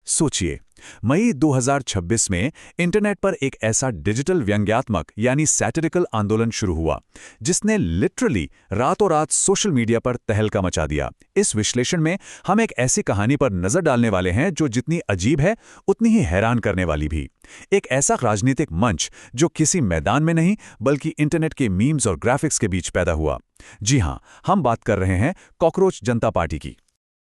सोचिए, मई 2026 में इंटरनेट पर एक ऐसा डिजिटल व्यंग्यात्मक यानी सैटिरिकल आंदोलन शुरू हुआ जिसने लिटरली रातों रात सोशल मीडिया पर तहलका मचा दिया। इस विश्लेषण में हम एक ऐसी कहानी पर नजर डालने वाले हैं जो जितनी अजीब है उतनी ही हैरान करने वाली भी। एक ऐसा राजनीतिक मंच जो किसी मैदान में नहीं बल्कि इंटरनेट के मीम्स और ग्राफिक्स के बीच पैदा हुआ। जी हां, हम बात कर रहे हैं कॉकरोच जनता पार्टी की।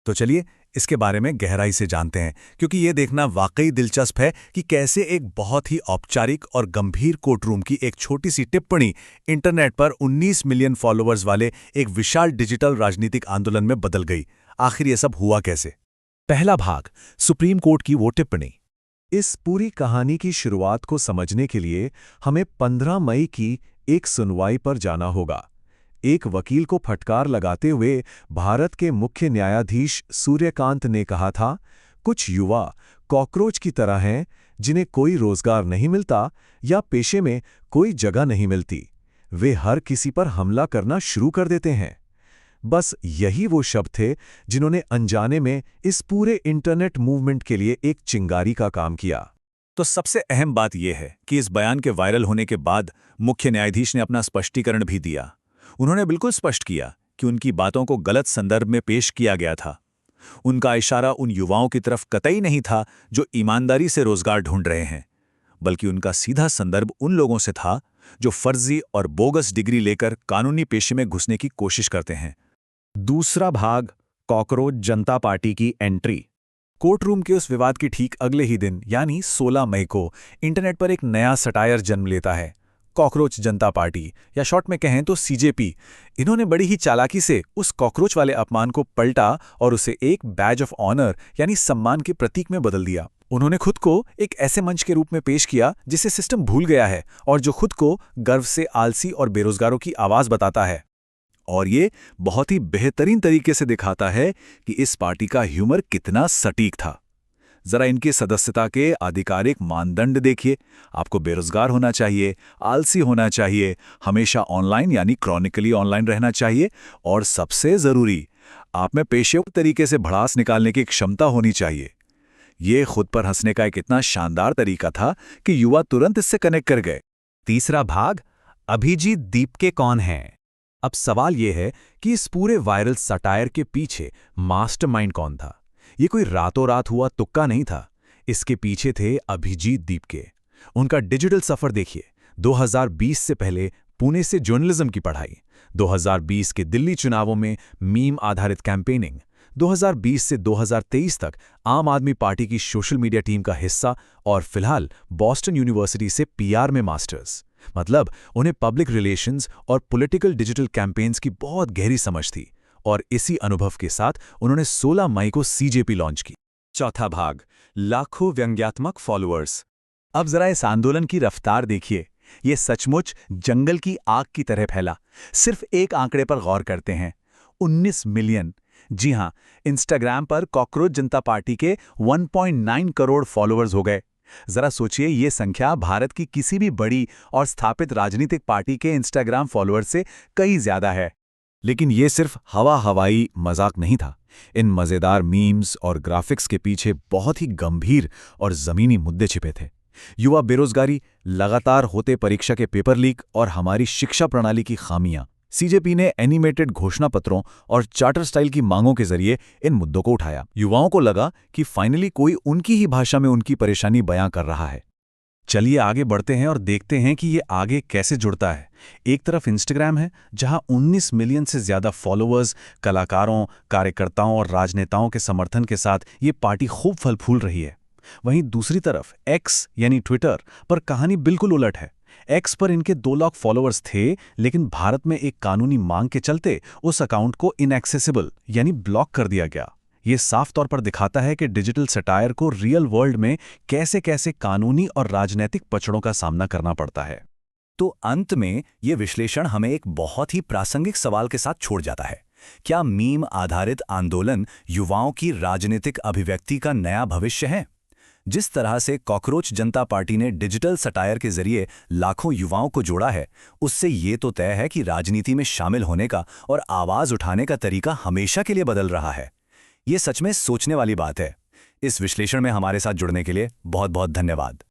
तो चलिए इसके बारे में गहराई से जानते हैं, क्योंकि ये देखना वाकई दिलचस्प है कि कैसे एक बहुत ही औपचारिक और गंभीर कोर्टरूम की एक छोटी सी टिप्पणी इंटरनेट पर 19 मिलियन फॉलोअर्स वाले एक विशाल डिजिटल राजनीतिक आंदोलन में बदल गई। आखिर ये सब हुआ कैसे? पहला भाग, सुप्रीम कोर्ट की वो टिप्पणी। इस पूरी कहानी की शुरुआत को समझने के लिए हमें 15 मई की एक सुनवाई पर जाना होगा। एक वकील को फटकार लगाते हुए भारत के मुख्य न्यायाधीश सूर्यकांत ने कहा था, कुछ युवा कॉकरोच की तरह हैं जिन्हें कोई रोजगार नहीं मिलता या पेशे में कोई जगह नहीं मिलती। वे हर किसी पर हमला करना शुरू कर देते हैं। बस यही वो शब्द थे जिन्होंने अनजाने में इस पूरे इंटरनेट मूवमेंट के लिए एक चिंगारी का काम किया। तो सबसे अहम बात यह है कि इस बयान के वायरल होने के बाद मुख्य न्यायाधीश ने अपना स्पष्टीकरण भी दिया। उन्होंने बिल्कुल स्पष्ट किया कि उनकी बातों को गलत संदर्भ में पेश किया गया था। उनका इशारा उन युवाओं की तरफ कतई नहीं था जो ईमानदारी से रोजगार ढूंढ रहे हैं, बल्कि उनका सीधा संदर्भ उन लोगों से था जो फर्जी और बोगस डिग्री लेकर कानूनी पेशे में घुसने की कोशिश करते हैं। दूसरा भाग, कॉकरोच जनता पार्टी की एंट्री। कोर्टरूम के उस विवाद की ठीक अगले ही दिन यानी 16 मई को इंटरनेट पर एक नया सटायर जन्म लेता है, कॉकरोच जनता पार्टी या शॉर्ट में कहें तो सीजेपी। इन्होंने बड़ी ही चालाकी से उस कॉकरोच वाले अपमान को पलटा और उसे एक बैज ऑफ ऑनर यानी सम्मान के प्रतीक में बदल दिया। उन्होंने खुद को एक ऐसे मंच के रूप में पेश किया जिसे सिस्टम भूल गया है और जो खुद को गर्व से आलसी और बेरोजगारों की आवाज बताता है। और ये बहुत ही बेहतरीन तरीके से दिखाता है कि इस पार्टी का ह्यूमर कितना सटीक था। जरा इनकी सदस्यता के आधिकारिक मानदंड देखिए। आपको बेरोजगार होना चाहिए, आलसी होना चाहिए, हमेशा ऑनलाइन यानी क्रॉनिकली ऑनलाइन रहना चाहिए और सबसे जरूरी, आप में पेशेवर तरीके से भड़ास निकालने की क्षमता होनी चाहिए। ये खुद पर हंसने का एक इतना शानदार तरीका था कि युवा तुरंत इससे कनेक्ट कर गए। तीसरा भाग, अभिजीत दीपके कौन हैं? अब सवाल यह है कि इस पूरे वायरल सटायर के पीछे मास्टरमाइंड कौन था? ये कोई रातों रात हुआ तुक्का नहीं था। इसके पीछे थे अभिजीत दीपके। उनका डिजिटल सफर देखिए। 2020 से पहले पुणे से जर्नलिज्म की पढ़ाई, 2020 के दिल्ली चुनावों में मीम आधारित कैंपेनिंग, 2020 से 2023 तक आम आदमी पार्टी की सोशल मीडिया टीम का हिस्सा और फिलहाल बॉस्टन यूनिवर्सिटी से पीआर में मास्टर्स। मतलब उन्हें पब्लिक रिलेशंस और पॉलिटिकल डिजिटल कैंपेन्स की बहुत गहरी समझ थी और इसी अनुभव के साथ उन्होंने 16 मई को सीजेपी लॉन्च की। चौथा भाग, लाखों व्यंग्यात्मक फॉलोअर्स। अब जरा इस आंदोलन की रफ्तार देखिए। ये सचमुच जंगल की आग की तरह फैला। सिर्फ एक आंकड़े पर गौर करते हैं, 19 मिलियन। जी हां, इंस्टाग्राम पर कॉकरोच जनता पार्टी के 1.9 करोड़ फॉलोअर्स हो गए। जरा सोचिए, ये संख्या भारत की किसी भी बड़ी और स्थापित राजनीतिक पार्टी के इंस्टाग्राम फॉलोअर्स से कई ज्यादा है। लेकिन ये सिर्फ हवाई मजाक नहीं था। इन मजेदार मीम्स और ग्राफिक्स के पीछे बहुत ही गंभीर और जमीनी मुद्दे छिपे थे। युवा बेरोजगारी, लगातार होते परीक्षा के पेपर लीक और हमारी शिक्षा प्रणाली की खामियां। सीजेपी ने एनिमेटेड घोषणा पत्रों और चार्टर स्टाइल की मांगों के जरिए इन मुद्दों को उठाया। युवाओं को लगा कि फाइनली कोई उनकी ही भाषा में उनकी परेशानी बयां कर रहा है। चलिए आगे बढ़ते हैं और देखते हैं कि ये आगे कैसे जुड़ता है। एक तरफ इंस्टाग्राम है जहां 19 मिलियन से ज्यादा फॉलोअर्स, कलाकारों, कार्यकर्ताओं और राजनेताओं के समर्थन के साथ ये पार्टी खूब फल फूल रही है। वहीं दूसरी तरफ एक्स यानी ट्विटर पर कहानी बिल्कुल उलट है। एक्स पर इनके 2 लाख फॉलोअर्स थे, लेकिन भारत में एक कानूनी मांग के चलते उस अकाउंट को इनएक्सेसिबल यानी ब्लॉक कर दिया गया। ये साफ तौर पर दिखाता है कि डिजिटल सटायर को रियल वर्ल्ड में कैसे कैसे कानूनी और राजनीतिक पचड़ों का सामना करना पड़ता है। तो अंत में ये विश्लेषण हमें एक बहुत ही प्रासंगिक सवाल के साथ छोड़ जाता है। क्या मीम आधारित आंदोलन युवाओं की राजनीतिक अभिव्यक्ति का नया भविष्य है? जिस तरह से कॉकरोच जनता पार्टी ने डिजिटल सटायर के जरिए लाखों युवाओं को जोड़ा है, उससे ये तो तय है कि राजनीति में शामिल होने का और आवाज उठाने का तरीका हमेशा के लिए बदल रहा है। ये सच में सोचने वाली बात है। इस विश्लेषण में हमारे साथ जुड़ने के लिए बहुत बहुत धन्यवाद।